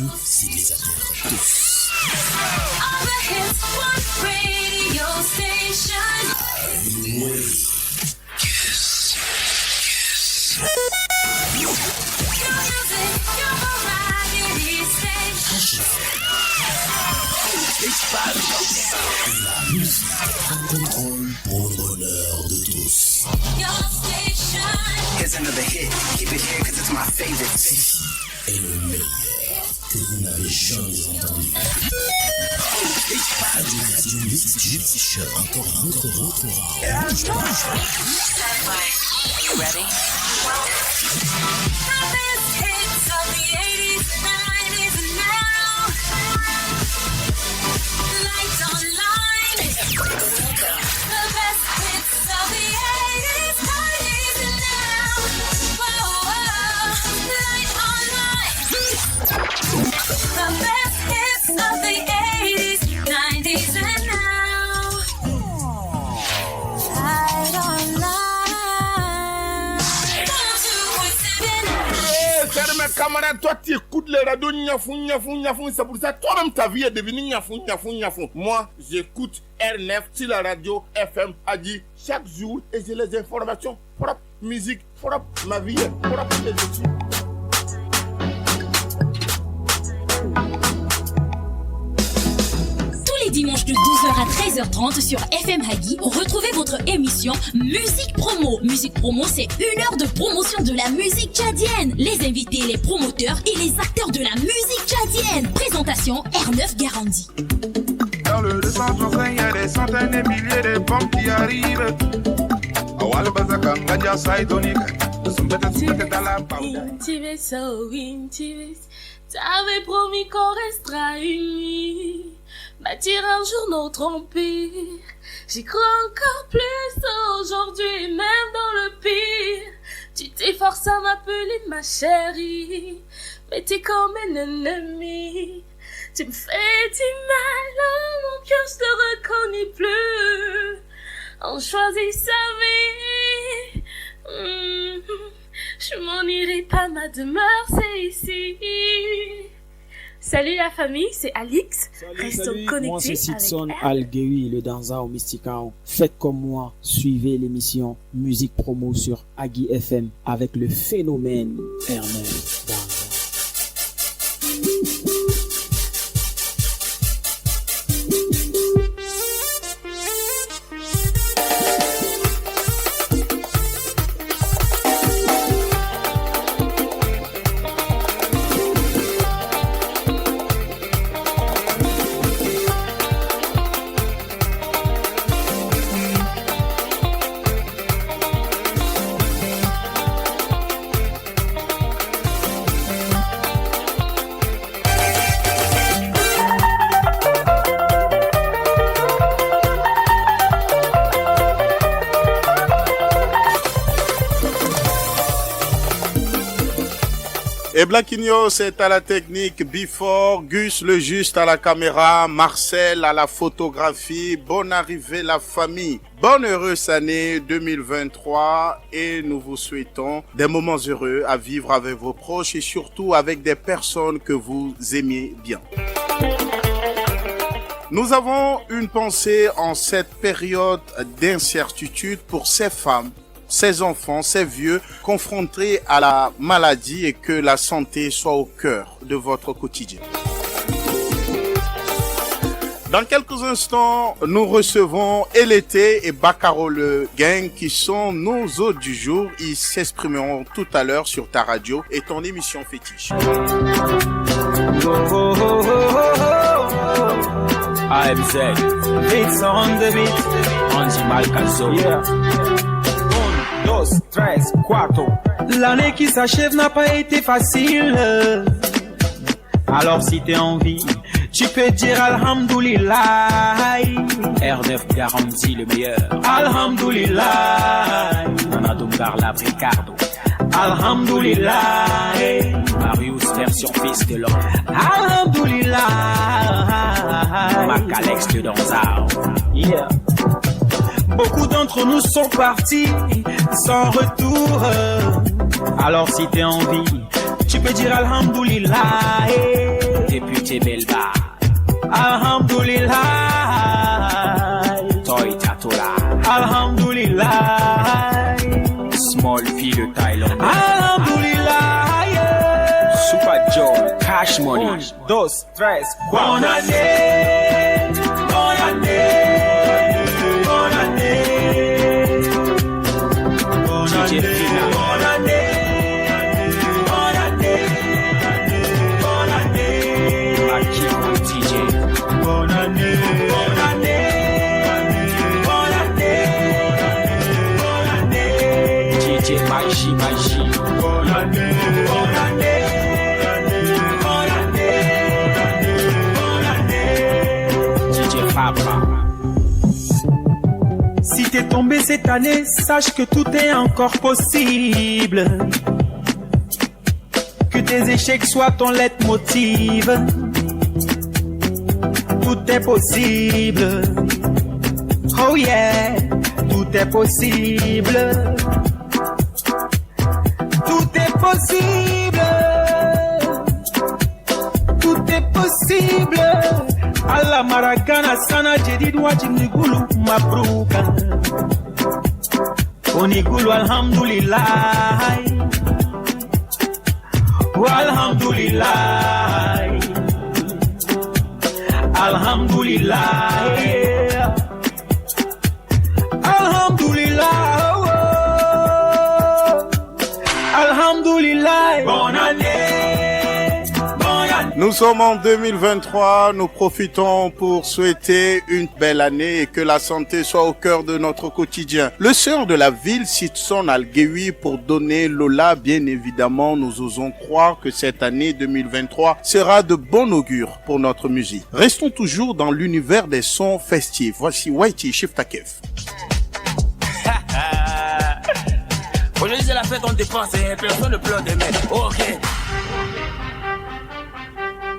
radio, c'est les affaires tous. All the hits, one radio station. Your music, your variety station. La musique rock'n'roll pour le bonheur de tous. Your station. Here's another hit. Keep it here cause it's my favorite. Ceci est le meilleur que vous n'avez jamais entendu. Radio Music Show. Encore. You ready? The best hits of the 80s, 90s, and now. Lights online. The best hits of the 80s, 90s, and now. Whoa, light online. The best hits of the 80s, 90s, and now. Light online. Mes camarades, toi tu écoutes les radios Niafou, c'est pour ça toi-même ta vie est devenue Niafou. Moi, j'écoute R9 sur la radio FM Adi chaque jour et j'ai les informations propres, musique propre, ma vie est propre et je suis. Tous les dimanches de 12h à 13h30 sur FM Hagi, retrouvez votre émission Musique Promo. Musique Promo, c'est 1 heure de promotion de la musique tchadienne. Les invités, les promoteurs et les acteurs de la musique tchadienne. Présentation R9 Garandi. Dans le décentre, il y a des centaines et milliers de bombes qui arrivent. Intimate, so intimate. T'avais promis qu'on restera unis. Bâtir un jour notre empire. J'y crois encore plus aujourd'hui, même dans le pire. Tu t'efforces à m'appeler ma chérie, mais t'es comme un ennemi. Tu me fais du mal, mon cœur je te reconnais plus. On choisit sa vie. Je m'en irai pas, ma demeure c'est ici. Salut la famille, c'est Alix. Restons connectés. Moi c'est Sidson Algeri, le danseur au Mysticao. Faites comme moi, suivez l'émission Musique Promo sur Agi FM avec le phénomène R9 Danza. Et Blaquinho, c'est à la technique, Before, Gus le juste à la caméra, Marcel à la photographie. Bonne arrivée la famille. Bonne heureuse année 2023 et nous vous souhaitons des moments heureux à vivre avec vos proches et surtout avec des personnes que vous aimiez bien. Nous avons une pensée en cette période d'incertitude pour ces femmes, ces enfants, ces vieux confrontés à la maladie et que la santé soit au cœur de votre quotidien. Dans quelques instants, nous recevons Elété et Bakaro le Gang qui sont nos hôtes du jour. Ils s'exprimeront tout à l'heure sur ta radio et ton émission fétiche. AMZ, beats on the beat, Angie Malcazo. Yeah. 1, 2, 3, 4. L'année qui s'achève n'a pas été facile. Alors si t'es en vie, tu peux dire Alhamdoulilah. R9 garantit le meilleur. Alhamdoulilah. Nana Dumbar la Ricardo. Alhamdoulilah. Marius version fils de l'homme. Alhamdoulilah. Mac Alex de Danzao. Yeah. Beaucoup d'entre nous sont partis sans retour. Alors si t'es en vie, tu peux dire Alhamdoulilah. député Belba. Alhamdulillah. Toy Tatola. Alhamdulillah. Small P de Thaïlande. Alhamdulillah. Yeah. Super Joe. Cash Money. 2, 3, 4. Bonne année. Bonne année. Bonne année. DJ Fina. Bonne année. Bonne année. Bonne année. Aki DJ. Bonne année. Bonne année. Bonne année. DJ Magie. Bonne année. Bonne année. Papa. Si t'es tombé cette année, sache que tout est encore possible. Que tes échecs soient ton leitmotiv. Tout est possible. Oh yeah, tout est possible. Tout est possible. Tout est possible. Allah Maragana sana jadid wajinigulu mabruka Onigulu alhamdulillah Alhamdulillah Alhamdulillah Alhamdulillah Alhamdulillah. Bonne année. Nous sommes en 2023, nous profitons pour souhaiter une belle année et que la santé soit au cœur de notre quotidien. Le sœur de la ville cite son Alguewi pour donner Lola. Bien évidemment, nous osons croire que cette année 2023 sera de bon augure pour notre musique. Restons toujours dans l'univers des sons festifs. Voici Whitey Shiftakef. Aujourd'hui c'est la fête, on dépense et personne ne pleure des mecs. Ok.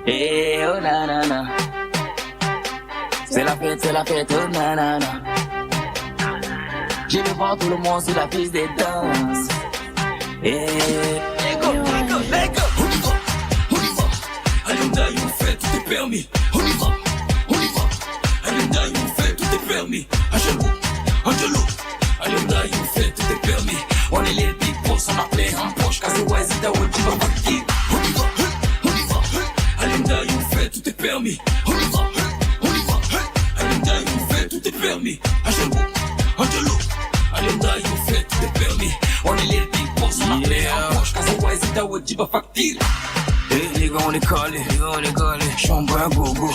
Eh oh na na na. C'est la fête, oh na na na. J'ai devant tout le monde sur la piste des danses. Eh. Lego. On y va. Alunda, on fait, tout est permis. On y va. Alunda, on fait, tout est permis. Angelo. Alunda, on fait, tout est permis. On est les big boss, on a plein en poche. Cause the wise it out, tu vas pas qui. On y va. Alunda, on fait, tout est permis. On y va. Alunda, on fait, tout est permis. Angelo. Alunda, on fait, tout est permis. On est les big boss, on a plein en poche. Cause the wise it out, tu vas pas qui. Eh les gars on est collés, chambre à gogo,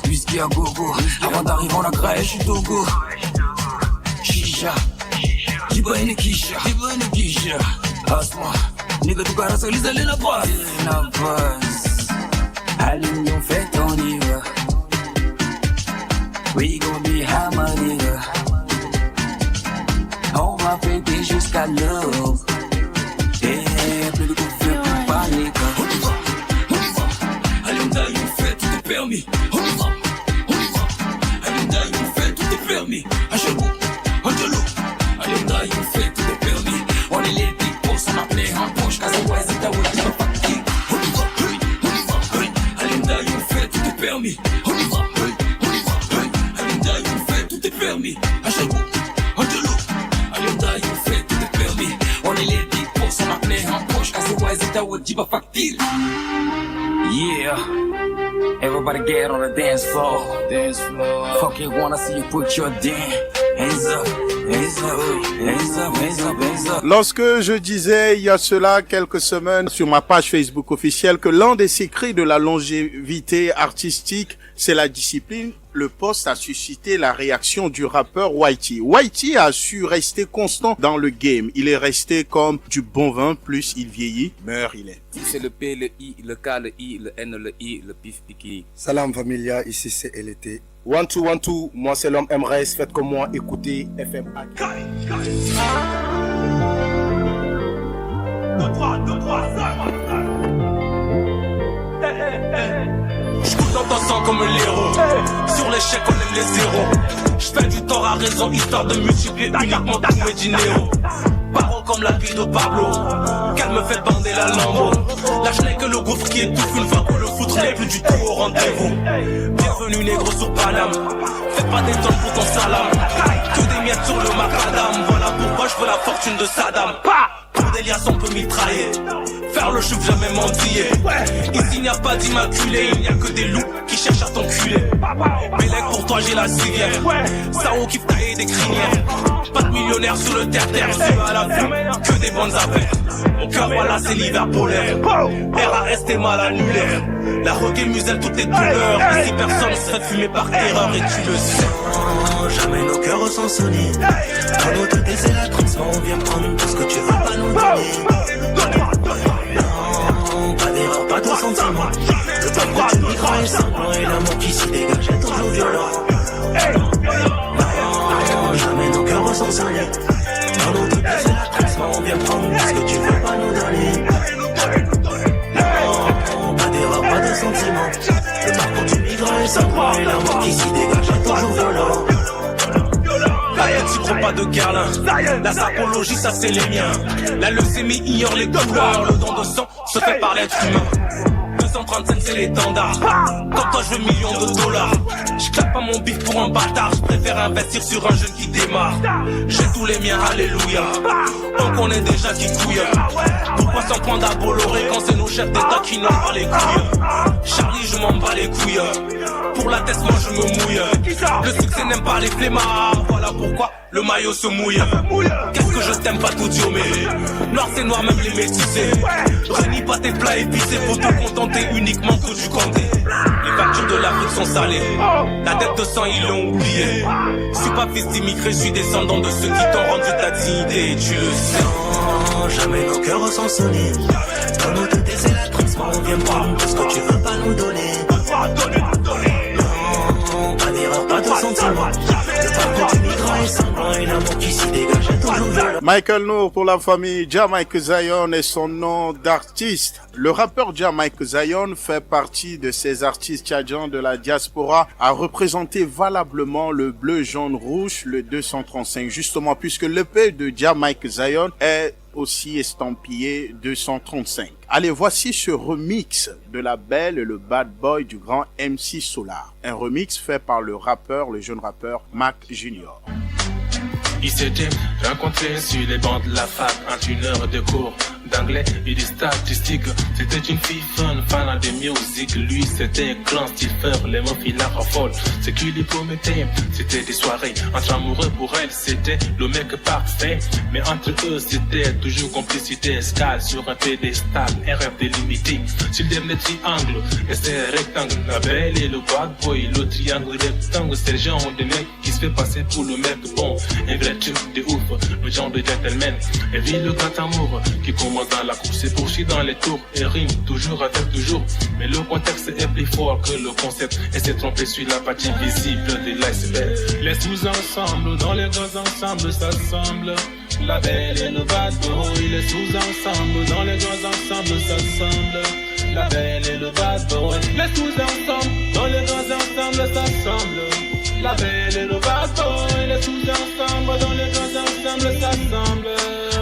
whisky à gogo. Avant d'arriver on a graé, j'suis Togo. Shisha, jiba une kisha, Asma, nigga tu cara solisa les la base. Allume on fait on y va. We gon' be hammer nigga. On va fêter jusqu'à l'aube. Eh, plus de coups de feu, plus panique. Alunda, on fait, tout est permis. On y va. Alunda, on fait, tout est permis. Angelo. Alunda, on fait, tout est permis. On est les big boss, on a plein en poche. Cause the wise it out, tu vas pas qui. On y va. Alunda, on fait, tout est permis. On y va. Alunda, on fait, tout est permis. Angelo. Alunda, on fait, tout est permis. On est les big boss, on a plein en poche. Cause the wise it out, tu vas pas qui. Yeah, everybody get on the dance floor. Fuck it, wanna see you put your hands up. Lorsque je disais il y a cela quelques semaines sur ma page Facebook officielle que l'un des secrets de la longévité artistique, c'est la discipline, le post a suscité la réaction du rappeur Whitey. Whitey a su rester constant dans le game. Il est resté comme du bon vin, plus il vieillit, meurt il est. C'est le P, le I, le K, le I, le N, le I, le pif, piki. Salam familia, ici c'est LT. 1, 2, 1, 2, moi c'est l'homme MRS, faites comme moi, écoutez FM. 2, 3, 5. J'coule dans ton sang comme un héros. Sur l'échec on aime les zéros. J'fais du tort à raison, histoire de multiplier uniquement tous mes dinéros. Parole comme la vie de Pablo. Calme me fait bander la lambeau. Lâche n'est que le gouffre qui étouffe une fois que le foutre n'est plus du tout au rendez-vous. Bienvenue négro sur Paname. Fais pas des tonnes pour ton salam. Que des miettes sur le macadam. Voilà pourquoi je veux la fortune de Saddam. Pour des liasses on peut mitrailler. Faire le chou jamais mentir. Ici il n'y a pas d'immaculé. Il n'y a que des loups qui cherchent à t'enculer. Bélec pour toi j'ai la civière. Sao kiffe tailler des crinières. Pas de millionnaire sur le terre-terre. Yeux à la vue, que des bonnes affaires. Mon cœur voilà c'est l'hiver polaire. RAS t'es mal annulaire. La roquée muselle toutes tes douleurs. Ici personne se fait fumer par erreur et tu le sais. Jamais nos cœurs sont sonnés. Dans nos têtes c'est la triste. On vient prendre tout ce que tu veux pas nous donner. Non, pas d'erreur, pas de sentiment. Le parcours du micro est sanglant et l'amour qui s'y dégage est toujours violent. Non, jamais nos cœurs sont sonnés. Dans nos têtes c'est la triste. On vient prendre tout ce que tu veux pas nous donner. Non, pas d'erreur, pas de sentiment. Le parcours du micro est sanglant et l'amour qui s'y dégage est toujours violent. Tu prends pas de Guerlain. La sapologie ça c'est les miens. La leucémie ignore les couleurs. Le don de sang se fait par l'être humain. 235 c'est l'étendard. Comme toi je veux millions de dollars. Je claque pas mon bif pour un bâtard. Je préfère investir sur un jeune qui démarre. J'ai tous les miens, alléluia. On connaît déjà qui couille. Pourquoi s'en prendre à Bolloré quand c'est nos chefs d'état qui n'ont pas les couilles. Charlie je m'en bats les couilles. Pour la tête moi je me mouille. Le succès n'aime pas les flemmards. Voilà pourquoi le maillot se mouille. Qu'est-ce que je t'aime pas tout Dieu mais noir c'est noir même les métissés. Renie pas tes plats épicés. Faut te contenter uniquement que du compté. Les factures de l'Afrique sont salées. La dette de sang ils l'ont oublié. Je suis pas fils d'immigré, je suis descendant de ceux qui t'ont rendu ta dignité. Et tu le sais. Non, jamais nos cœurs sont sonnés. Dans nos têtes c'est la triste. On vient prendre tout ce que tu veux pas nous donner. Non, pas d'erreur, pas de sentiment. Le parcours du migrant est sanglant et l'amour qui s'y dégage est toujours violent. Michael Nour pour la famille Jamaica Zion est son nom d'artiste. Le rappeur Jamaica Zion fait partie de ces artistes tchadiens de la diaspora à représenter valablement le bleu, jaune, rouge, le 235, justement puisque l'EP de Jamaica Zion est aussi estampillé 235. Allez, voici ce remix de la belle et le bad boy du grand MC Solar. Un remix fait par le jeune rappeur Mac Junior. Ils s'étaient rencontrés sur les bancs de la fac en une heure de cours d'anglais et de statistiques. C'était une fille fun, fan de musique. Lui, c'était un grand stiffer, les meufs, il la raffolent. Ce qu'il lui promettait, c'était des soirées entre amoureux pour elle, c'était le mec parfait. Mais entre eux, c'était toujours complicité, escale sur un pédestal, un rêve délimité. Sur le dernier triangle, et c'est un rectangle. La belle et le bad boy, le triangle rectangle, c'est le genre de mec qui se fait passer pour le mec bon. Un vrai truc de ouf, le genre de gentleman. Et vit le grand amour qui commence dans la course, c'est poursuit dans les tours et rime toujours avec toujours. Mais le contexte est plus fort que le concept et s'est trompé sur la partie visible de l'iceberg. Les sous ensemble, dans les grands ensembles s'assemblent. La belle et le bad boy, les sous ensemble, dans les grands ensembles s'assemblent. La belle et le bad boy, les sous ensemble, dans les grands ensembles s'assemblent. La belle et le bad boy, les sous ensemble, dans les grands ensembles s'assemblent.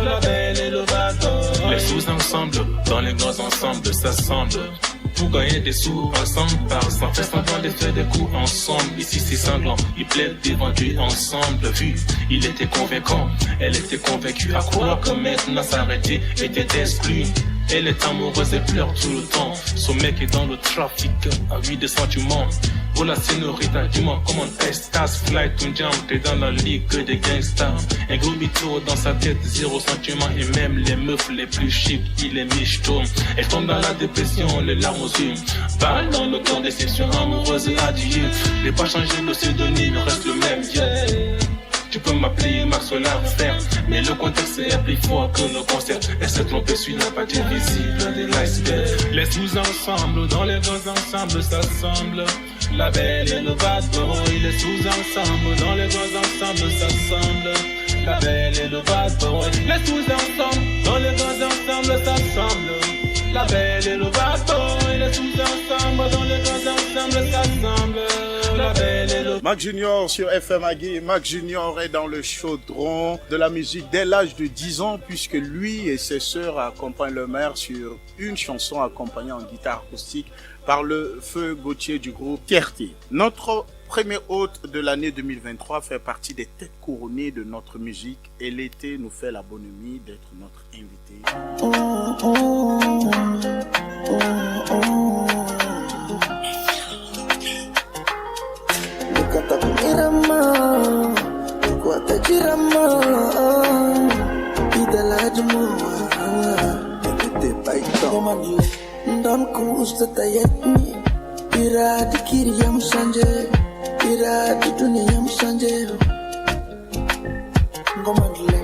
La belle et le bad boy. Les sous ensemble, dans les grands ensembles s'assemblent. Pour gagner des sous ensemble, par sans faire semblant de faire des coups ensemble. Ici c'est sanglant, ils plaident devant Dieu ensemble. Vu, il était convaincant, elle était convaincue. À croire que maintenant s'arrêter était exclu. Elle est amoureuse et pleure tout le temps. Son mec est dans le trafic, avide de sentiments. Oh la señorita, dis-moi comment estás. Fly ton jam, t'es dans la ligue des gangsters. Un gros mytho dans sa tête, zéro sentiment. Et même les meufs les plus chic, il est michto. Elle tombe dans la dépression, les larmes aux yeux. Balle dans le cœur, déception amoureuse, adieu. J'ai pas changé de pseudonyme, reste le même, yeah. Tu peux m'appeler Max Solar, frère. Mais le contexte est plus fort que le concert. Elle s'est trompée sur la partie visible de l'iceberg. Les sous ensemble, dans les grands ensembles s'assemblent. La belle et le bad boy, les sous ensemble, dans les grands ensembles s'assemblent. La belle et le bad boy, les sous ensemble, dans les grands ensembles s'assemblent. La belle et le bad boy, les sous ensemble, dans les grands ensembles s'assemblent. La belle et le Mac Junior sur FM Agui. Mac Junior est dans le chaudron de la musique dès l'âge de 10 ans puisque lui et ses sœurs accompagnent leur mère sur une chanson accompagnée en guitare acoustique par le feu Gauthier du groupe Fierté. Notre premier hôte de l'année 2023 fait partie des têtes couronnées de notre musique et l'été nous fait la bonhomie d'être notre invité. Don kusta tayetni ira dikiri yam sanje ira duduni yam sanje ngomandle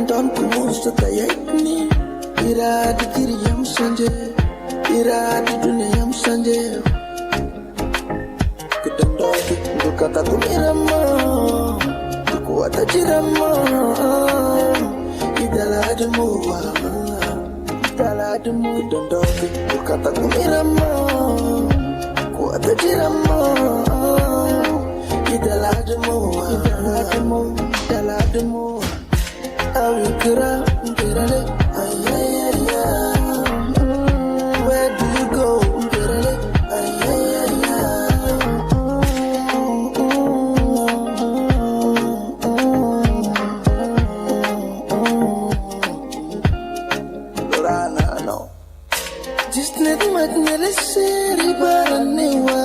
don kusta tayetni ira dikiri yam sanje ira duduni yam sanje kudendo kata kumirama kuata jirama idala demuwa idala demu dondo kata kumirama kuata jirama idala demu awikira ngirale ayayaya where do you go ngirale ayayaya Madnelese ribaranewa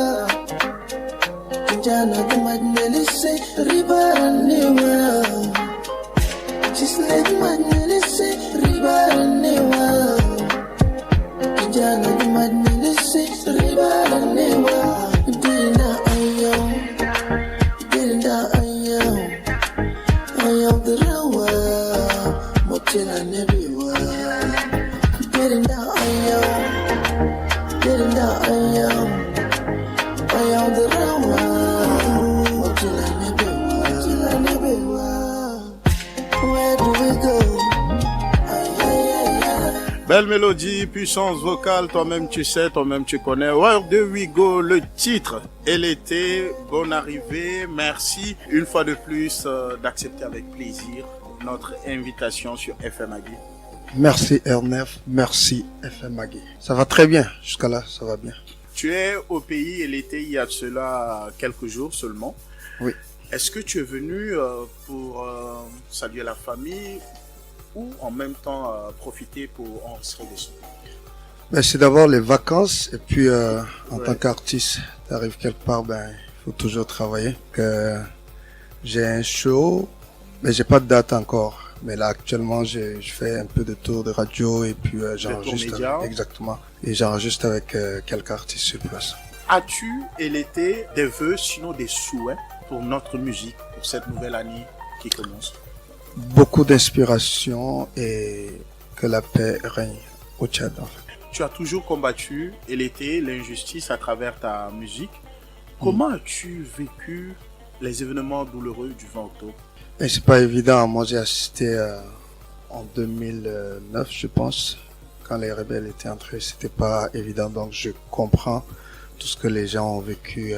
Jana de madnelese ribaranewa Jisne de madnelese ribaranewa Jana de madnelese ribaranewa Dina ayo Ayo the rawa Mochela nebiwa Dina ayo I am the Rama. Where do we go? Belle mélodie, puissance vocale, toi-même tu sais, toi-même tu connais. Where do we go, le titre et l'été, bonne arrivée, merci une fois de plus d'accepter avec plaisir notre invitation sur FM Agui. Merci Ernest, merci FM Agui. Ça va très bien, jusqu'à là, ça va bien. Tu es au pays et l'été il y a de cela quelques jours seulement. Oui. Est-ce que tu es venu pour saluer la famille ou en même temps profiter pour enregistrer des sons? C'est d'abord les vacances et puis en tant qu'artiste, tu arrives quelque part, il faut toujours travailler. J'ai un show, mais j'ai pas de date encore. Mais là, actuellement, je fais un peu de tour de radio et puis j'enregistre. Exactement. Et j'enregistre avec quelques artistes sur place. As-tu et l'été des vœux, sinon des souhaits pour notre musique, pour cette nouvelle année qui commence? Beaucoup d'inspiration et que la paix règne au Tchad, en fait. Tu as toujours combattu et l'été, l'injustice à travers ta musique. Comment as-tu vécu les événements douloureux du 20 octobre? Et c'est pas évident. Moi, j'ai assisté en 2009, je pense, quand les rebelles étaient entrés. C'était pas évident, donc je comprends tout ce que les gens ont vécu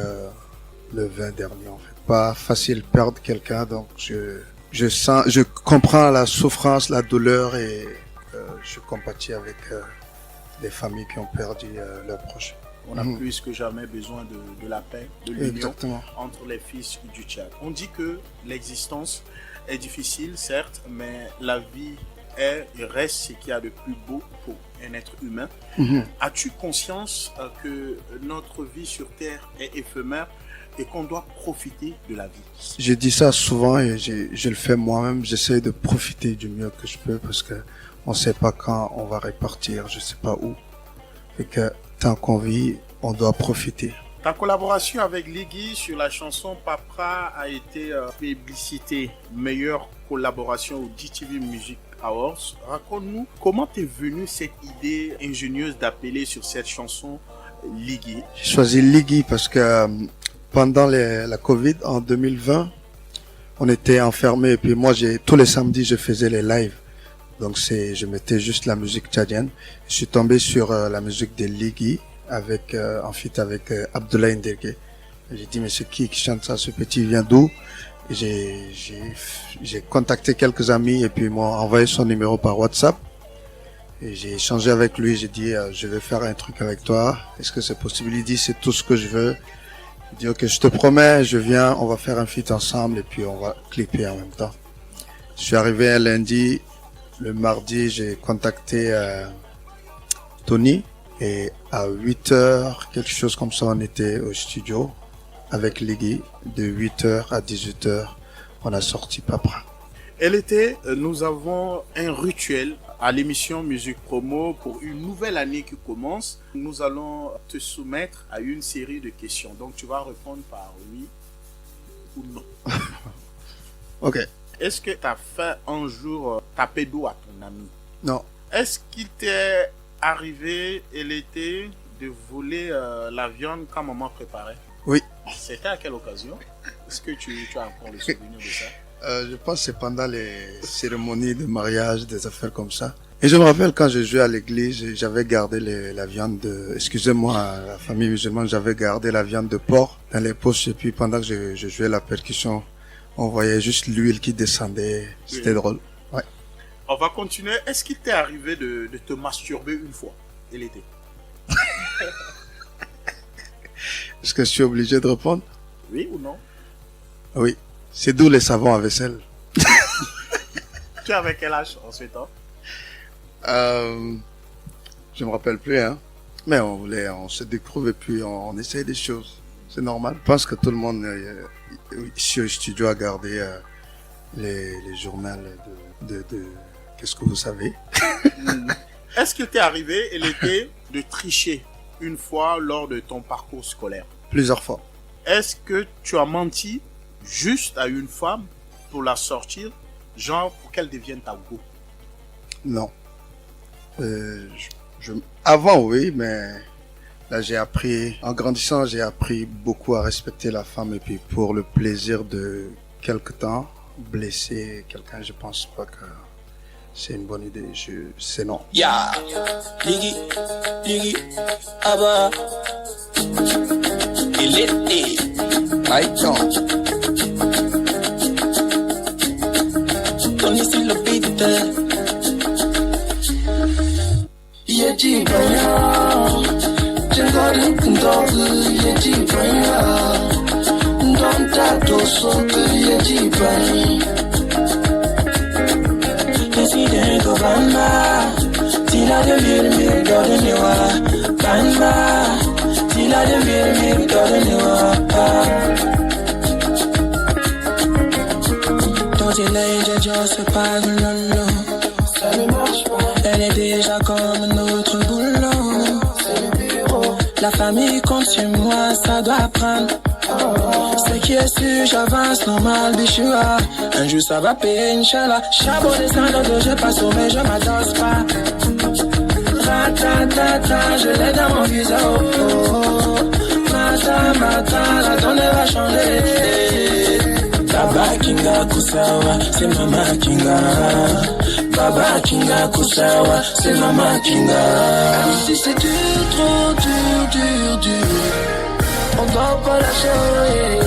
le 20 dernier. En fait, pas facile de perdre quelqu'un, donc je comprends la souffrance, la douleur et je compatis avec les familles qui ont perdu leurs proches. On a plus que jamais besoin de la paix, de l'union entre les fils du Tchad. On dit que l'existence est difficile, certes, mais la vie est et reste ce qu'il y a de plus beau pour un être humain. As-tu conscience que notre vie sur Terre est éphémère et qu'on doit profiter de la vie? Je dis ça souvent et je le fais moi-même. J'essaie de profiter du mieux que je peux parce que on sait pas quand on va repartir, je sais pas où. Et que tant qu'on vit, on doit profiter. Ta collaboration avec Liggy sur la chanson Papra a été plébiscitée meilleure collaboration au DTV Music Awards. Raconte-nous comment t'es venue cette idée ingénieuse d'appeler sur cette chanson Liggy. J'ai choisi Liggy parce que pendant la Covid en 2020, on était enfermés et puis moi tous les samedis je faisais les lives. Donc je mettais juste la musique tchadienne. Je suis tombé sur la musique de Liggy avec en feat avec Abdoulaye Ndergué J'ai dit, mais c'est qui chante ça? Ce petit vient d'où? J'ai contacté quelques amis et puis ils m'ont envoyé son numéro par WhatsApp. Et j'ai échangé avec lui, j'ai dit, je vais faire un truc avec toi. Est-ce que c'est possible? Il dit, c'est tout ce que je veux. Il dit, ok, je te promets, je viens, on va faire un feat ensemble et puis on va clipper en même temps. Je suis arrivé un lundi. Le mardi, j'ai contacté Tony et à 8h, quelque chose comme ça, on était au studio avec Liggy. De 8h à 18h, on a sorti Papra. Nous avons un rituel à l'émission Musique Promo pour une nouvelle année qui commence. Nous allons te soumettre à une série de questions. Donc tu vas répondre par oui ou non. Ok. Est-ce que tu as fait un jour taper d'eau à ton ami? Non. Est-ce qu'il t'est arrivé l'été de voler la viande quand maman préparait? Oui. C'était à quelle occasion? Est-ce que tu as encore le souvenir de ça? Je pense que c'est pendant les cérémonies de mariage, des affaires comme ça. Et je me rappelle quand je jouais à l'église, j'avais gardé la viande de... Excusez-moi, la famille musulmane, j'avais gardé la viande de porc dans les poches. Et puis pendant que je jouais la percussion, on voyait juste l'huile qui descendait. C'était drôle. Ouais. On va continuer. Est-ce qu'il t'est arrivé de te masturber une fois l'été? Est-ce que je suis obligé de répondre? Oui ou non? Oui. C'est d'où les savons à vaisselle. Tu avais quel âge en ce temps? Je me rappelle plus, hein. Mais on se découvre et puis on essaye des choses. C'est normal. Je pense que tout le monde ici au studio a gardé les journaux de qu'est-ce que vous savez? Est-ce que t'es arrivé l'été de tricher une fois lors de ton parcours scolaire? Plusieurs fois. Est-ce que tu as menti juste à une femme pour la sortir, genre pour qu'elle devienne ta go? Non. Avant, oui, mais là, j'ai appris, en grandissant, j'ai appris beaucoup à respecter la femme et puis pour le plaisir de quelque temps, blesser quelqu'un, je pense pas que c'est une bonne idée. C'est non. Yeah, Liggy, Abba, il est Tony si lo pide. Yeji banya, jengari kundogu yeji banya, ndonta dosogu yeji banya. President Obama, tila de mil dorenewa, bamba, tila de mil dorenewa. Elle est déjà se parle, non. Ça ne marche pas. Elle est déjà comme un autre boulot. C'est le bureau. La famille compte sur moi, ça doit prendre. Ce qui est sûr, j'avance normal, bichoua. Un jour ça va payer, Inch'Allah. Chabot descend de je passe au mais je m'adosse pas. Ratatata, je l'ai dans mon visage. Mata, la donne va changer. Baba Kinga Kusawa, c'est Mama Kinga. Baba Kinga Kusawa, c'est Mama Kinga. Même si c'est dur, trop dur, on doit pas lâcher.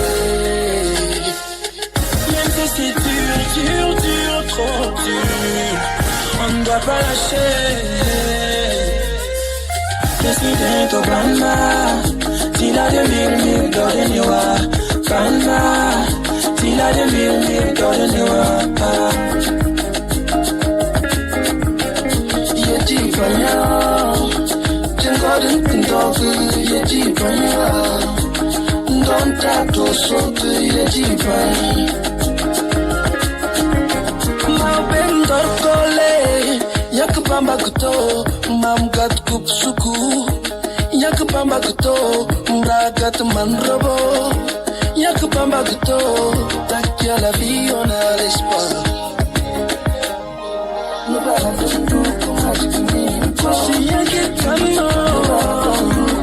Même si c'est dur, trop dur, on ne doit pas lâcher. President Obama, tila de mil dorenewa, bamba. Tila de mil dorenewa. Yeji banya, jengari kundogu yeji banya, ndonta dosogu yeji banya. Mabem dorkole, yak bamba kuto, mam gat kup suku, yak bamba kuto, mragat manrobo. Y'a que Bamba Guto, t'as la vie, on a l'espoir. Nous battons tout comme un chicken. Si y'a que Kano,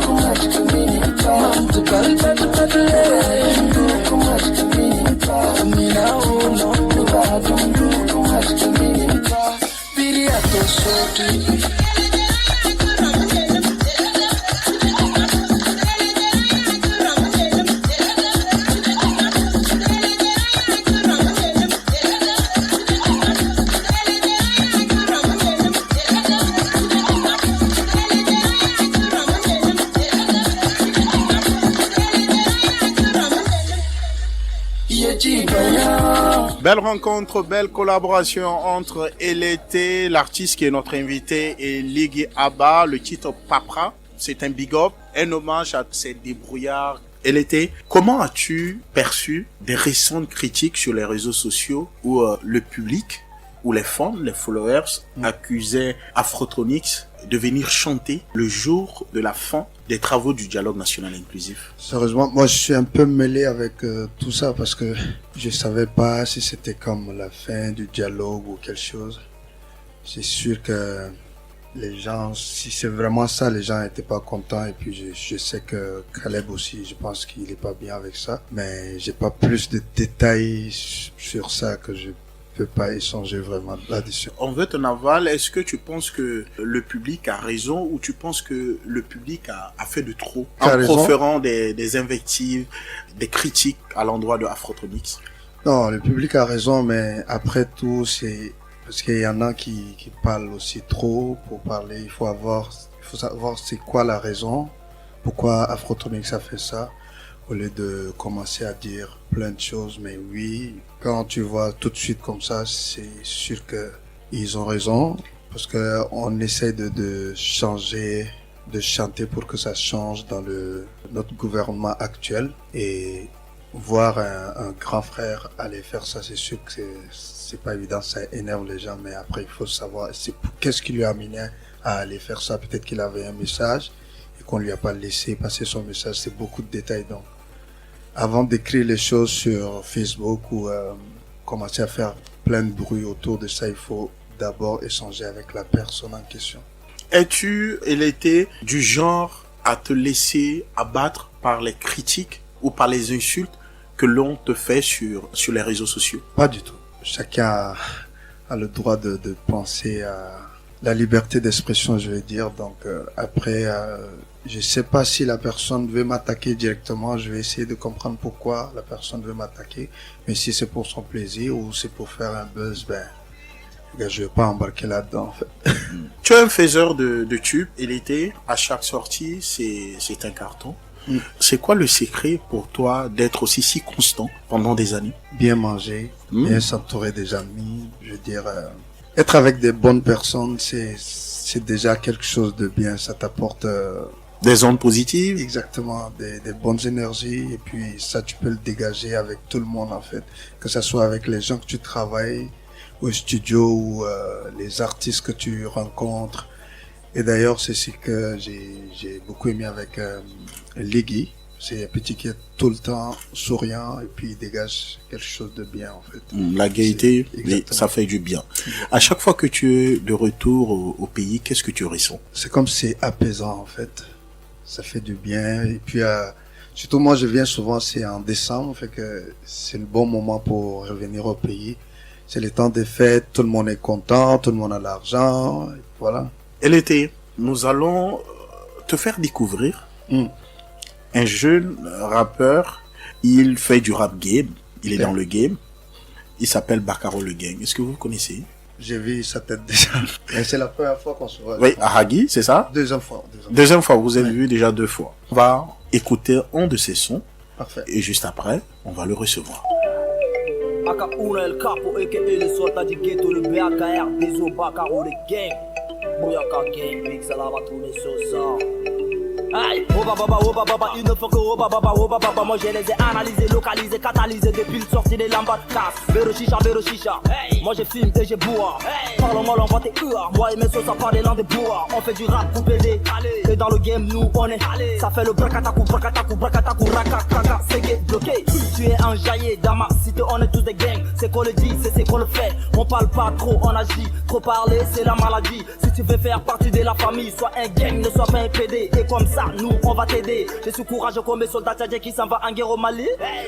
comme un chicken. Mam te parle pas de parler. Comme un chicken. Mina oh non, nous battons tout comme un chicken. Piri à ton sauté. Belle rencontre, belle collaboration entre Elété, l'artiste qui est notre invité, et Liggy Abba, le titre Papra. C'est un big up, un hommage à ces débrouillards. Elété, comment as-tu perçu des récentes critiques sur les réseaux sociaux où le public, où les fans, les followers accusaient Afrotronics de venir chanter le jour de la fin des travaux du dialogue national inclusif? Sérieusement, moi je suis un peu mêlé avec tout ça parce que je savais pas si c'était comme la fin du dialogue ou quelque chose. C'est sûr que les gens, si c'est vraiment ça, les gens n'étaient pas contents, et puis je sais que Caleb aussi, je pense qu'il est pas bien avec ça, mais j'ai pas plus de détails sur ça que je peux pas échanger vraiment là-dessus. On veut ton aval. Est-ce que tu penses que le public a raison, ou tu penses que le public a fait de trop en proférant des invectives, des critiques à l'endroit de Afrotronics? Non, le public a raison, mais après tout, c'est parce qu'il y en a qui parlent aussi trop pour parler. Il faut savoir c'est quoi la raison, pourquoi Afrotronics a fait ça, au lieu de commencer à dire plein de choses. Mais oui, quand tu vois tout de suite comme ça, c'est sûr que ils ont raison, parce que on essaie de changer, de chanter pour que ça change dans notre gouvernement actuel, et voir un grand frère aller faire ça, c'est sûr que c'est pas évident, ça énerve les gens, mais après il faut savoir qu'est-ce qui lui a amené à aller faire ça. Peut-être qu'il avait un message et qu'on lui a pas laissé passer son message. C'est beaucoup de détails. Donc avant d'écrire les choses sur Facebook ou commencer à faire plein de bruit autour de ça, il faut d'abord échanger avec la personne en question. Es-tu, Elété, du genre à te laisser abattre par les critiques ou par les insultes que l'on te fait sur les réseaux sociaux? Pas du tout. Chacun a le droit de penser à la liberté d'expression, je vais dire. Donc après, je sais pas si la personne veut m'attaquer directement. Je vais essayer de comprendre pourquoi la personne veut m'attaquer. Mais si c'est pour son plaisir ou c'est pour faire un buzz, je vais pas embarquer là-dedans, en fait. Tu es un faiseur de tubes, Elété. À chaque sortie, c'est un carton. C'est quoi le secret pour toi d'être aussi si constant pendant des années? Bien manger, bien s'entourer des amis. Je veux dire, être avec des bonnes personnes, c'est déjà quelque chose de bien. Ça t'apporte des ondes positives. Exactement, des bonnes énergies. Et puis ça, tu peux le dégager avec tout le monde, en fait. Que ça soit avec les gens que tu travailles au studio ou les artistes que tu rencontres. Et d'ailleurs, c'est ce que j'ai beaucoup aimé avec Liggy. C'est un petit qui est tout le temps souriant, et puis il dégage quelque chose de bien, en fait. La gaieté, ça fait du bien. À chaque fois que tu es de retour au pays, qu'est-ce que tu ressens? C'est comme c'est apaisant, en fait. Ça fait du bien. Et puis, surtout moi, je viens souvent, c'est en décembre, fait que c'est le bon moment pour revenir au pays. C'est le temps des fêtes, tout le monde est content, tout le monde a l'argent, voilà. Elété, nous allons te faire découvrir un jeune rappeur. Il fait du rap game, il est dans le game. Il s'appelle Bakaro le Gang. Est-ce que vous connaissez? J'ai vu sa tête déjà. Et c'est la première fois qu'on se voit. Oui, à Hagi, c'est ça? Deuxième fois. Deuxième fois, vous avez vu déjà 2 fois. On va écouter un de ses sons. Parfait. Et juste après, on va le recevoir. Aka Una El Capo, aka le soldat du ghetto, le BAKR, des Bakaro le Gang. Bouyaka Gang, Big Salam à tous les sauces. Aïe, oh baba, il ne faut que oh baba, moi je les ai analysés, localisés, catalysés depuis le sorti des lambas de casse. Véro chicha, hey. Moi j'ai filme et j'ai bois, hey. Parle-moi l'envoie tes UA, moi et mes sauces à parler l'un des bois. On fait du rap pour baiser, et dans le game nous on est, ça fait le bracataku, raka, c'est gay, bloqué. Tu es enjaillé, dans ma cité on est tous des gangs. C'est qu'on le dit, c'est qu'on le fait, on parle pas trop, on agit. Trop parler c'est la maladie, si tu veux faire partie de la famille, sois un gang, ne sois pas un PD. Et comme ça, nous on va t'aider. Je suis courageux comme mes soldats tchadiens qui s'en va en guerre au Mali.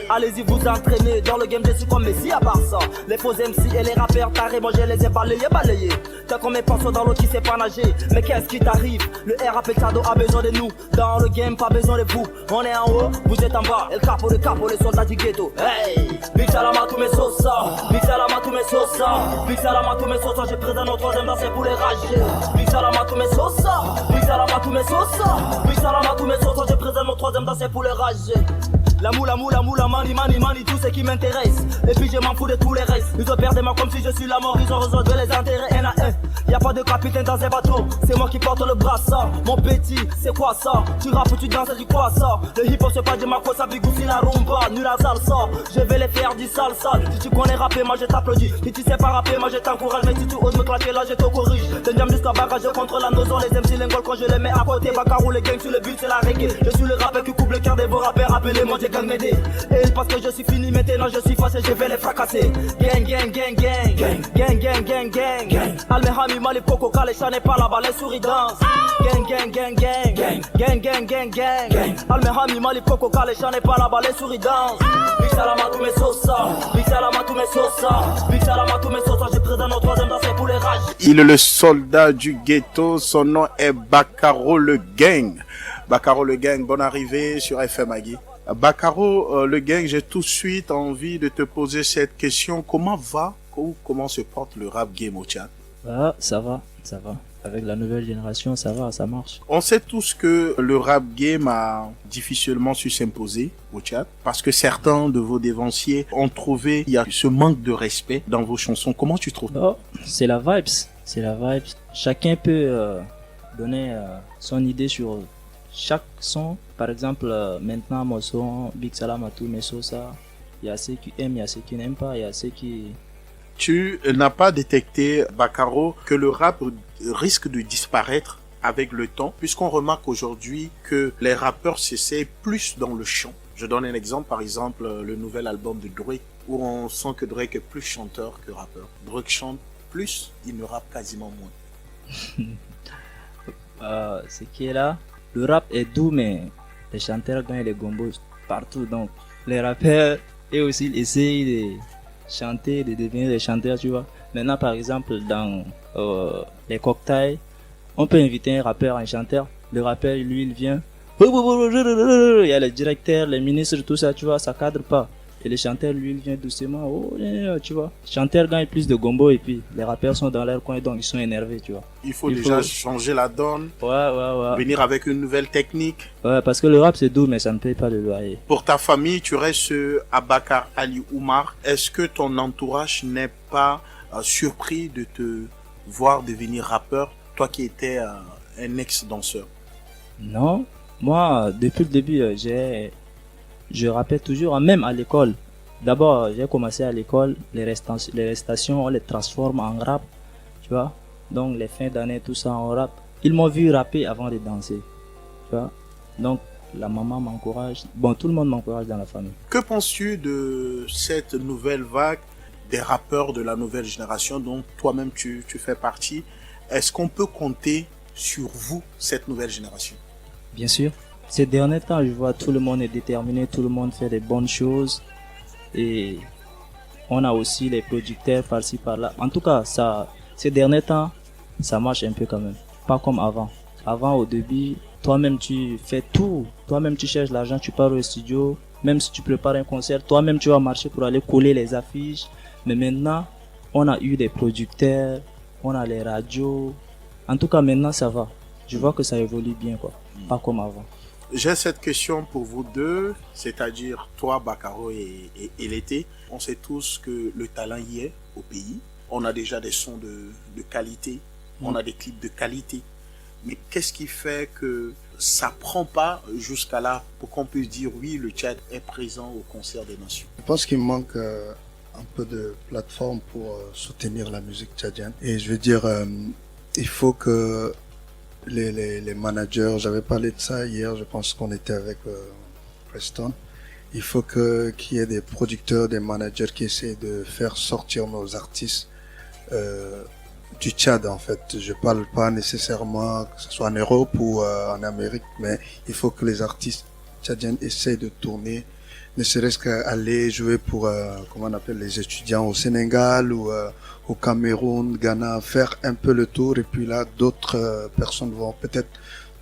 Allez-y vous entraînez, dans le game je suis comme Messi à part ça. Les faux MC et les rappeurs tarés, moi je les ai balayés. T'as comme mes pinceaux dans l'eau qui sait pas nager. Mais qu'est-ce qui t'arrive? Le RAP Tchado a besoin de nous. Dans le game pas besoin de vous. On est en haut, vous êtes en bas. El capo, les soldats du ghetto. Hey, Big Salam à tous mes sauces. Big Salam à tous mes sauces. Big Salam à tous mes sauces. J'ai présent au troisième danser pour les rager. Big Salam à tous mes sauces. Big Salam à tous mes sauces. Big Salam à tous mes sauces. J'ai présent au troisième danser pour les rager. La moula, mani, tout ce qui m'intéresse. Et puis je m'en fous de tous les restes. Ils ont perdu moi comme si je suis la mort. Ils ont résolu les intérêts un à un. Y'a pas de capitaine dans un bateau. C'est moi qui porte le brassard. Mon petit, c'est quoi ça? Tu rappes, tu danses, du quoi ça? Le hip hop c'est pas du Marco, ça bigoufie la rumba, nul la salsa. Je vais les faire du salsa. Si tu connais rapper, moi je t'applaudis. Si tu sais pas rapper, moi je t'encourage. Mais si tu oses me claquer là, je te corrige. Te jam jusqu'à bagage contre la notion. Les MC lingoles quand je les mets à côté. Bacarou, les gangs sur le but, c'est la reggae. Je suis le rappeur qui coupe le cœur de vos rappeurs. Appelez-moi, j'ai gang m'aider. Et parce que je suis fini maintenant, je suis facile, je vais les fracasser. Gang, gang, gang, gang. Gang, gang, gang, gang, gang. Almehami, Mali, Coco, Kalecha n'est pas là-bas, les souris dansent. Gang, gang, gang, gang. Gang, gang, gang, gang. Almehami, Mali, Coco, Kalecha n'est pas là-bas, les souris dansent. Big Salama, tous mes sosa. Big Salama, tous mes sosa. Big Salama, tous mes sosa. J'ai présent notre troisième danse pour les rages. Il est le soldat du ghetto, son nom est Bacaro le Gang. Bacaro le Gang, bonne arrivée sur FM Agui. Bacaro le Gang, j'ai tout de suite envie de te poser cette question. Comment va ou comment se porte le rap game au Tchad? Ah, ça va. Avec la nouvelle génération, ça va, ça marche. On sait tous que le rap game a difficilement su s'imposer au Tchad parce que certains de vos dévanciers ont trouvé il y a ce manque de respect dans vos chansons. Comment tu trouves? Oh, c'est la vibes. Chacun peut donner son idée sur chaque son. Par exemple, maintenant mon son Big Salam à tous mes Sosa, il y a ceux qui aiment, il y a ceux qui n'aiment pas, il y a ceux qui... Tu n'as pas détecté, Bacaro, que le rap risque de disparaître avec le temps, puisqu'on remarque aujourd'hui que les rappeurs s'essaient plus dans le chant. Je donne un exemple, par exemple, le nouvel album de Drake, où on sent que Drake est plus chanteur que rappeur. Drake chante plus, il ne rappe quasiment moins. Ce qui est là, le rap est doux, mais les chanteurs gagnent les gombos partout. Donc, les rappeurs, eux aussi, ils essayent de chanter, de devenir des chanteurs, tu vois. Maintenant, par exemple, dans les cocktails, on peut inviter un rappeur, un chanteur. Le rappeur, lui, il vient. Il y a les directeurs, les ministres, tout ça, tu vois, ça cadre pas. Et le chanteur, lui, il vient doucement. Tu vois. Le chanteur gagne plus de gombo et puis les rappeurs sont dans leur coin, donc ils sont énervés, tu vois. Il faut changer la donne. Ouais. Venir avec une nouvelle technique. Ouais, parce que le rap, c'est doux, mais ça ne paye pas le loyer. Pour ta famille, tu restes Abakar Ali Oumar. Est-ce que ton entourage n'est pas surpris de te voir devenir rappeur, toi qui étais un ex-danseur? Non. Moi, depuis le début, je rappelle toujours, même à l'école. D'abord, j'ai commencé à l'école, les restations, on les transforme en rap, tu vois. Donc, les fins d'année, tout ça en rap. Ils m'ont vu rapper avant de danser, tu vois. Donc, la maman m'encourage. Bon, tout le monde m'encourage dans la famille. Que penses-tu de cette nouvelle vague des rappeurs de la nouvelle génération dont toi-même tu fais partie? Est-ce qu'on peut compter sur vous, cette nouvelle génération? Bien sûr. Ces derniers temps, je vois tout le monde est déterminé, tout le monde fait des bonnes choses. Et on a aussi les producteurs par-ci par-là. En tout cas, ces derniers temps, ça marche un peu quand même. Pas comme avant. Avant, au début, toi-même tu fais tout. Toi-même tu cherches l'argent, tu pars au studio. Même si tu prépares un concert, toi-même tu vas marcher pour aller coller les affiches. Mais maintenant, on a eu des producteurs, on a les radios. En tout cas, maintenant ça va. Je vois que ça évolue bien, quoi. Pas comme avant. J'ai cette question pour vous deux, c'est-à-dire toi, Bacaro et L'été. On sait tous que le talent y est au pays. On a déjà des sons de qualité, on a des clips de qualité. Mais qu'est-ce qui fait que ça prend pas jusqu'à là pour qu'on puisse dire oui, le Tchad est présent au concert des nations? Je pense qu'il manque un peu de plateforme pour soutenir la musique tchadienne. Et je veux dire, il faut que les managers, j'avais parlé de ça hier, je pense qu'on était avec Preston. Il faut qu'il y ait des producteurs, des managers qui essaient de faire sortir nos artistes du Tchad en fait. Je parle pas nécessairement que ce soit en Europe ou en Amérique, mais il faut que les artistes tchadiens essaient de tourner, ne serait-ce qu'aller jouer pour comment on appelle les étudiants au Sénégal ou au Cameroun, Ghana, faire un peu le tour et puis là d'autres personnes vont peut-être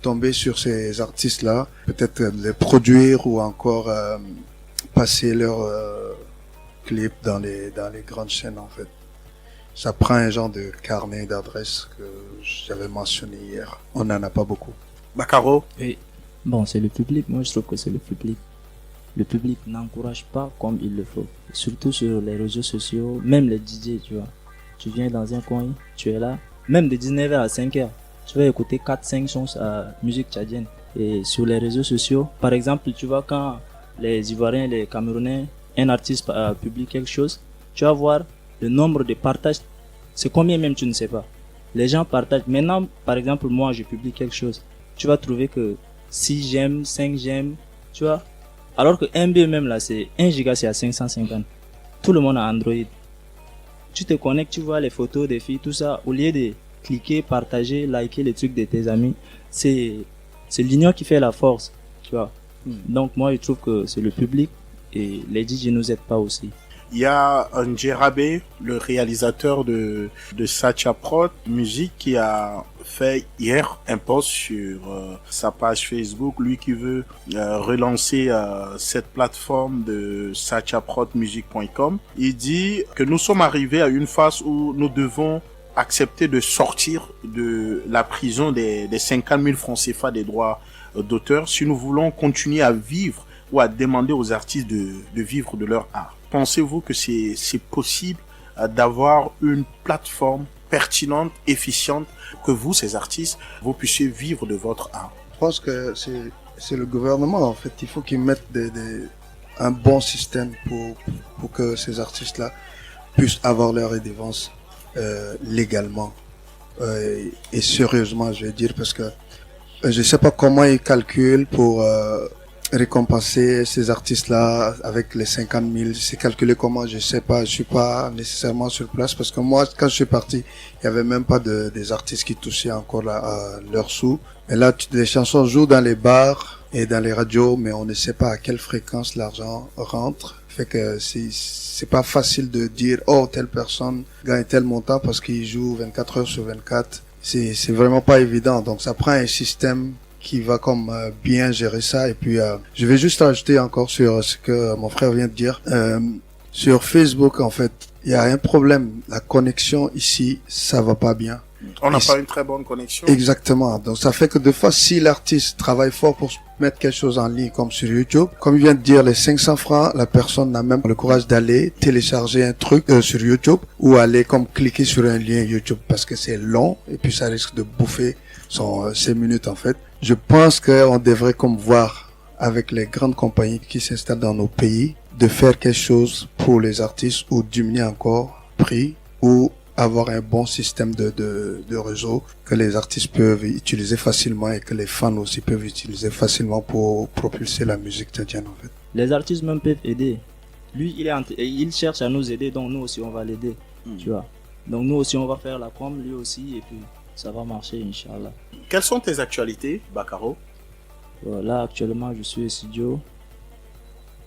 tomber sur ces artistes-là, peut-être les produire ou encore passer leurs clips dans les grandes chaînes en fait. Ça prend un genre de carnet d'adresses que j'avais mentionné hier. On n'en a pas beaucoup. Bacaro? Oui. Bon, c'est le public. Moi, je trouve que c'est le public. le public n'encourage pas comme il le faut. Surtout sur les réseaux sociaux, même les DJ, tu vois. Tu viens dans un coin, tu es là, même de 19h à 5h, tu vas écouter 4-5 sons à musique tchadienne. Et sur les réseaux sociaux, par exemple, tu vois quand les Ivoiriens, les Camerounais, un artiste publie quelque chose, tu vas voir le nombre de partages, c'est combien même tu ne sais pas. Les gens partagent. Maintenant, par exemple, moi je publie quelque chose, tu vas trouver que 6 j'aime, 5 j'aime, tu vois. Alors que MB même là, c'est 1 giga, c'est à 550. Tout le monde a Android. Tu te connectes, tu vois les photos des filles, tout ça. Au lieu de cliquer, partager, liker les trucs de tes amis, c'est l'union qui fait la force, tu vois. Donc moi, je trouve que c'est le public et les DJ nous aident pas aussi. Il y a Ndjerabé, le réalisateur de Sacha Prod Musique, qui a fait hier un post sur sa page Facebook, lui qui veut relancer cette plateforme de sachaprod-musique.com. Il dit que nous sommes arrivés à une phase où nous devons accepter de sortir de la prison des 50 000 francs CFA des droits d'auteur si nous voulons continuer à vivre ou à demander aux artistes de vivre de leur art. Pensez-vous que c'est possible d'avoir une plateforme pertinente, efficiente, que vous, ces artistes, vous puissiez vivre de votre art? Je pense que c'est le gouvernement, en fait. Il faut qu'ils mettent un bon système pour que ces artistes-là puissent avoir leur redevance légalement et sérieusement, je vais dire, parce que je sais pas comment ils calculent pour récompenser ces artistes-là avec les 50 000. C'est calculé comment, je sais pas. Je suis pas nécessairement sur place parce que moi, quand je suis parti, il y avait même pas des artistes qui touchaient encore leurs sous. Mais là, les chansons jouent dans les bars et dans les radios, mais on ne sait pas à quelle fréquence l'argent rentre. Fait que c'est pas facile de dire, oh, telle personne gagne tel montant parce qu'il joue 24 heures sur 24. C'est vraiment pas évident. Donc, ça prend un système qui va comme bien gérer ça. Et puis je vais juste rajouter encore sur ce que mon frère vient de dire. Sur Facebook, en fait, il y a un problème. La connexion ici, ça va pas bien. On n'a pas une très bonne connexion. Exactement. Donc ça fait que des fois, si l'artiste travaille fort pour mettre quelque chose en ligne comme sur YouTube, comme il vient de dire, les 500 francs, la personne n'a même pas le courage d'aller télécharger un truc sur YouTube ou aller comme cliquer sur un lien YouTube parce que c'est long et puis ça risque de bouffer ses minutes en fait. Je pense qu'on devrait comme voir avec les grandes compagnies qui s'installent dans nos pays de faire quelque chose pour les artistes ou diminuer encore le prix ou avoir un bon système de réseau que les artistes peuvent utiliser facilement et que les fans aussi peuvent utiliser facilement pour propulser la musique tchadienne en fait. Les artistes même peuvent aider. Lui, il cherche à nous aider, donc nous aussi on va l'aider, tu vois. Donc nous aussi on va faire la com, lui aussi, et puis ça va marcher, Inch'Allah. Quelles sont tes actualités, Bakaro? Là, actuellement, je suis au studio.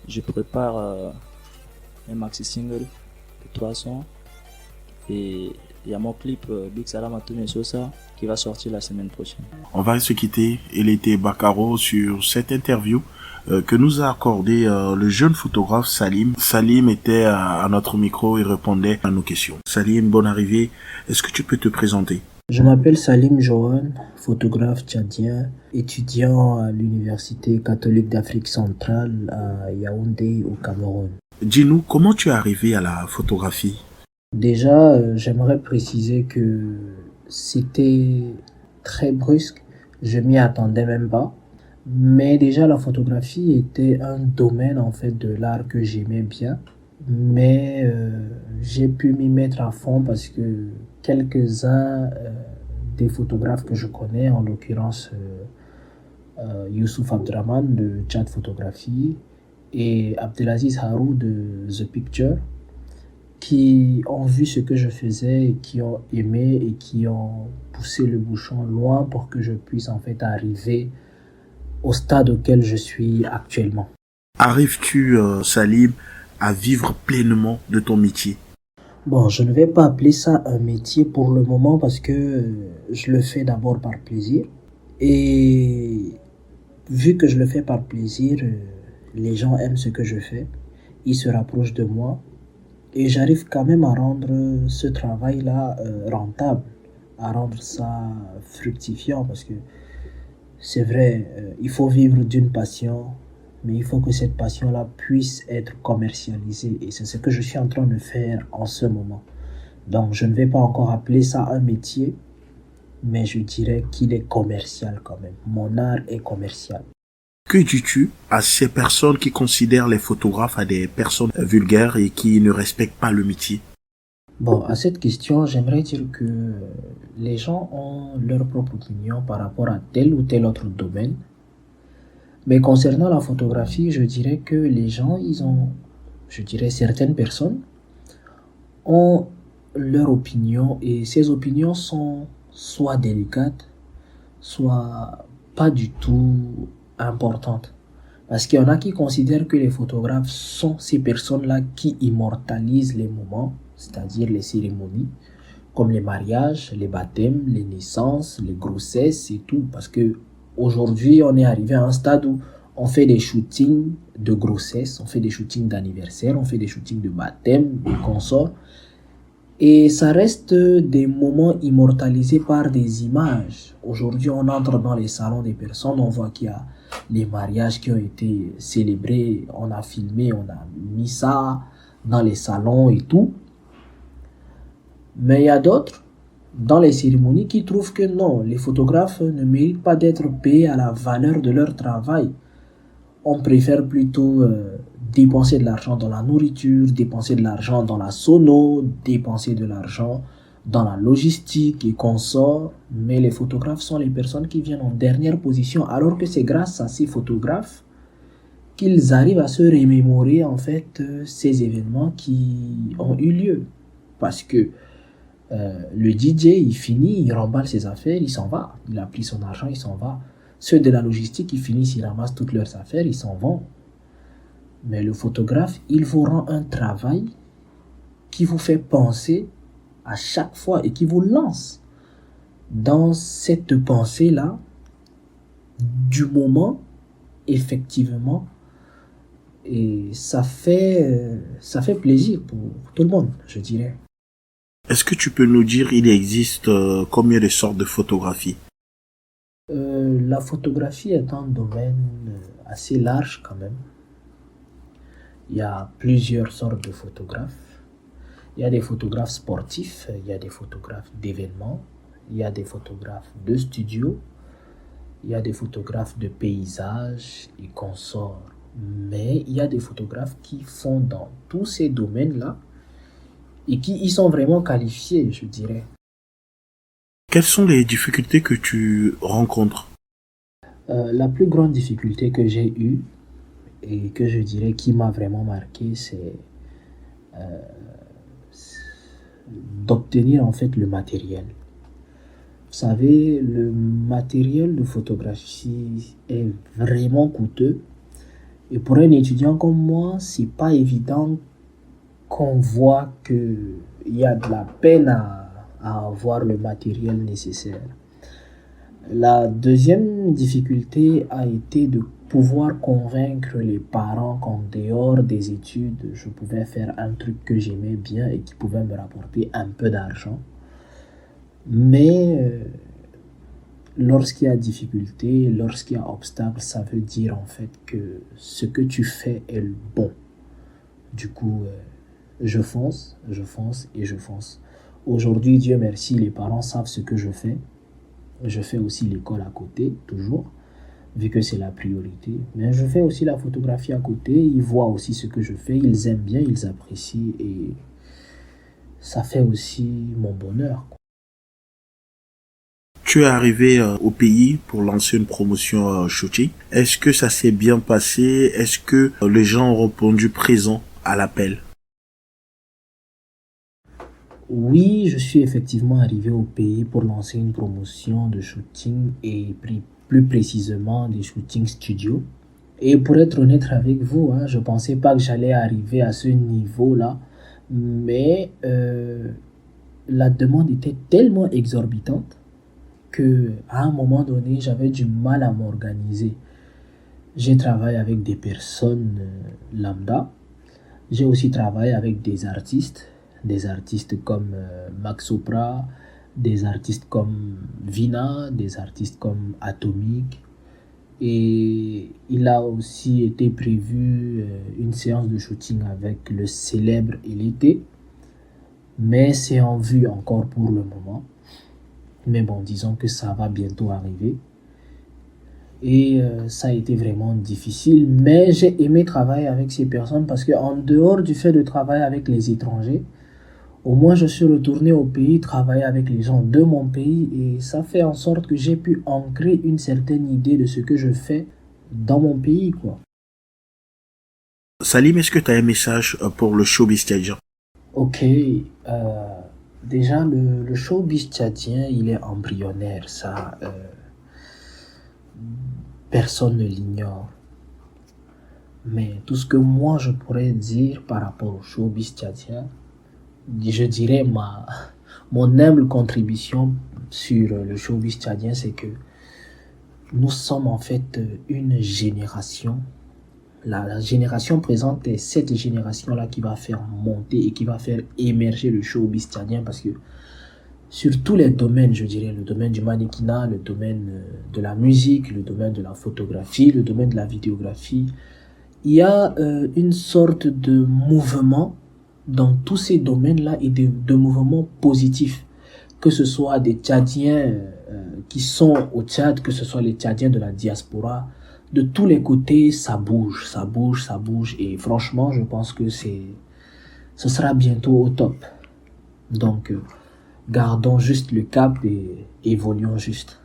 Je prépare un maxi single de 3 sons. Et il y a mon clip Big Salam Atoumé Sosa qui va sortir la semaine prochaine. On va se quitter. Il était Bakaro sur cette interview que nous a accordé le jeune photographe Salim. Salim était à notre micro et répondait à nos questions. Salim, bonne arrivée. Est-ce que tu peux te présenter? Je m'appelle Salim Johan, photographe tchadien, étudiant à l'Université catholique d'Afrique centrale à Yaoundé au Cameroun. Dis-nous, comment tu es arrivé à la photographie? Déjà, j'aimerais préciser que c'était très brusque, je m'y attendais même pas. Mais déjà, la photographie était un domaine en fait de l'art que j'aimais bien. Mais j'ai pu m'y mettre à fond parce que quelques-uns des photographes que je connais, en l'occurrence Youssouf Abdraman de Tchad Photographie et Abdelaziz Harou de The Picture, qui ont vu ce que je faisais et qui ont aimé et qui ont poussé le bouchon loin pour que je puisse en fait arriver au stade auquel je suis actuellement. Arrives-tu, Salim, à vivre pleinement de ton métier? Bon, je ne vais pas appeler ça un métier pour le moment parce que je le fais d'abord par plaisir. Et vu que je le fais par plaisir, les gens aiment ce que je fais. Ils se rapprochent de moi. Et j'arrive quand même à rendre ce travail-là rentable, à rendre ça fructifiant parce que c'est vrai, il faut vivre d'une passion mais il faut que cette passion-là puisse être commercialisée et c'est ce que je suis en train de faire en ce moment. Donc je ne vais pas encore appeler ça un métier, mais je dirais qu'il est commercial quand même. Mon art est commercial. Que dis-tu à ces personnes qui considèrent les photographes à des personnes vulgaires et qui ne respectent pas le métier? Bon, à cette question, j'aimerais dire que les gens ont leur propre opinion par rapport à tel ou tel autre domaine. Mais concernant la photographie, je dirais que les gens, certaines personnes ont leur opinion et ces opinions sont soit délicates, soit pas du tout importantes. Parce qu'il y en a qui considèrent que les photographes sont ces personnes-là qui immortalisent les moments, c'est-à-dire les cérémonies, comme les mariages, les baptêmes, les naissances, les grossesses et tout. Parce que aujourd'hui, on est arrivé à un stade où on fait des shootings de grossesse, on fait des shootings d'anniversaire, on fait des shootings de baptême, de consorts. Et ça reste des moments immortalisés par des images. Aujourd'hui, on entre dans les salons des personnes, on voit qu'il y a les mariages qui ont été célébrés, on a filmé, on a mis ça dans les salons et tout. Mais il y a d'autres, dans les cérémonies, qui trouvent que non, les photographes ne méritent pas d'être payés à la valeur de leur travail. On préfère plutôt dépenser de l'argent dans la nourriture, dépenser de l'argent dans la sono, dépenser de l'argent dans la logistique et consorts. Mais les photographes sont les personnes qui viennent en dernière position, alors que c'est grâce à ces photographes qu'ils arrivent à se remémorer en fait ces événements qui ont eu lieu. Parce que le DJ, il finit, il remballe ses affaires, il s'en va. Il a pris son argent, il s'en va. Ceux de la logistique, ils finissent, ils ramassent toutes leurs affaires, ils s'en vont. Mais le photographe, il vous rend un travail qui vous fait penser à chaque fois et qui vous lance dans cette pensée-là du moment, effectivement. Et ça fait plaisir pour tout le monde, je dirais. Est-ce que tu peux nous dire, il existe combien de sortes de photographie? La photographie est un domaine assez large quand même. Il y a plusieurs sortes de photographes. Il y a des photographes sportifs, il y a des photographes d'événements, il y a des photographes de studio, il y a des photographes de paysages et consorts. Mais il y a des photographes qui font dans tous ces domaines-là et qui y sont vraiment qualifiés, je dirais. Quelles sont les difficultés que tu rencontres? La plus grande difficulté que j'ai eue et que je dirais qui m'a vraiment marqué, c'est d'obtenir en fait le matériel. Vous savez, le matériel de photographie est vraiment coûteux et pour un étudiant comme moi, c'est pas évident qu'on voit qu'il y a de la peine à avoir le matériel nécessaire. La deuxième difficulté a été de pouvoir convaincre les parents qu'en dehors des études, je pouvais faire un truc que j'aimais bien et qui pouvait me rapporter un peu d'argent. Mais lorsqu'il y a difficulté, lorsqu'il y a obstacle, ça veut dire en fait que ce que tu fais est le bon. Du coup, je fonce. Aujourd'hui, Dieu merci, les parents savent ce que je fais. Je fais aussi l'école à côté, toujours, vu que c'est la priorité. Mais je fais aussi la photographie à côté. Ils voient aussi ce que je fais. Ils aiment bien, ils apprécient. Et ça fait aussi mon bonheur. Tu es arrivé au pays pour lancer une promotion shooting. Est-ce que ça s'est bien passé? Est-ce que les gens ont répondu présent à l'appel? Oui, je suis effectivement arrivé au pays pour lancer une promotion de shooting et plus précisément des shootings studio. Et pour être honnête avec vous, je pensais pas que j'allais arriver à ce niveau-là, mais la demande était tellement exorbitante que à un moment donné, j'avais du mal à m'organiser. J'ai travaillé avec des personnes lambda. J'ai aussi travaillé avec des artistes comme Max Sopra, des artistes comme Vina, des artistes comme Atomic Et il a aussi été prévu une séance de shooting avec le célèbre Elite. Mais c'est en vue encore pour le moment. Mais bon, disons que ça va bientôt arriver. Et ça a été vraiment difficile. Mais j'ai aimé travailler avec ces personnes parce qu'en dehors du fait de travailler avec les étrangers, au moins je suis retourné au pays, travailler avec les gens de mon pays. Et ça fait en sorte que j'ai pu ancrer une certaine idée de ce que je fais dans mon pays, quoi. Salim, est-ce que tu as un message pour le showbiz tchadien? Ok, déjà le showbiz tchadien, il est embryonnaire, ça, personne ne l'ignore. Mais tout ce que moi je pourrais dire par rapport au showbiz tchadien, je dirais mon humble contribution sur le showbiz tchadien, c'est que nous sommes en fait une génération. La génération présente est cette génération-là qui va faire monter et qui va faire émerger le showbiz tchadien, parce que sur tous les domaines, je dirais, le domaine du mannequinat, le domaine de la musique, le domaine de la photographie, le domaine de la vidéographie, il y a une sorte de mouvement dans tous ces domaines-là et de mouvements positifs. Que ce soit des Tchadiens qui sont au Tchad, que ce soit les Tchadiens de la diaspora, de tous les côtés, ça bouge, ça bouge, ça bouge. Et franchement, je pense que ce sera bientôt au top. Donc, gardons juste le cap et évoluons juste.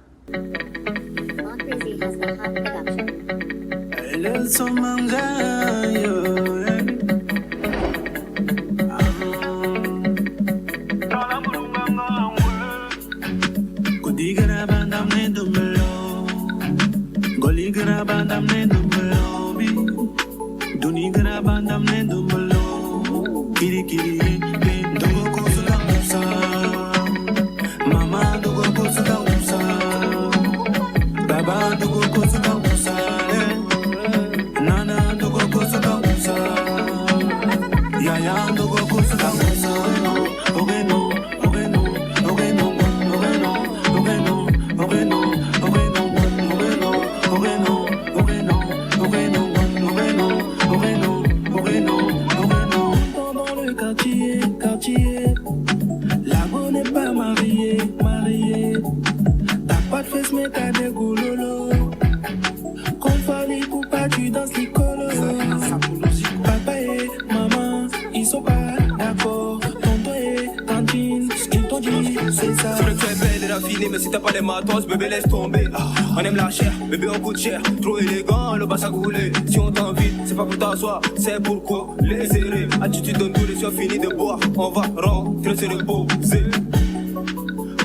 Mais si t'as pas les matos, bébé laisse tomber. On aime la chair, bébé on coûte cher. Trop élégant, le bas à couler. Si on t'invite, c'est pas pour t'asseoir, c'est pour quoi les serrer. Attitude donne tout, les soins finis de boire. On va rentrer se reposer.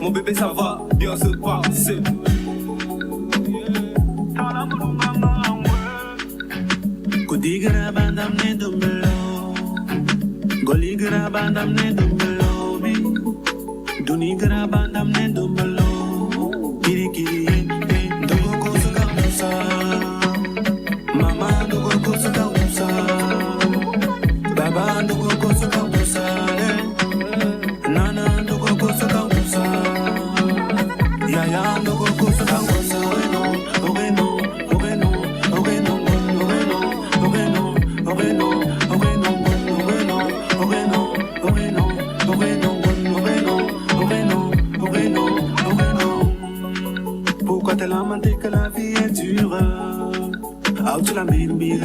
Mon bébé ça va bien se passer. Godigra bandam ne dumbelo, Goligra bandam ne dumbelo, Dunigra bandam ne dumbelo.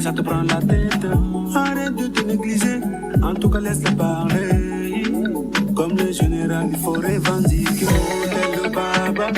Ça te prend la tête, arrête de te négliger, en tout cas laisse-la parler. Comme le général, il faut revendiquer, modèle de baba.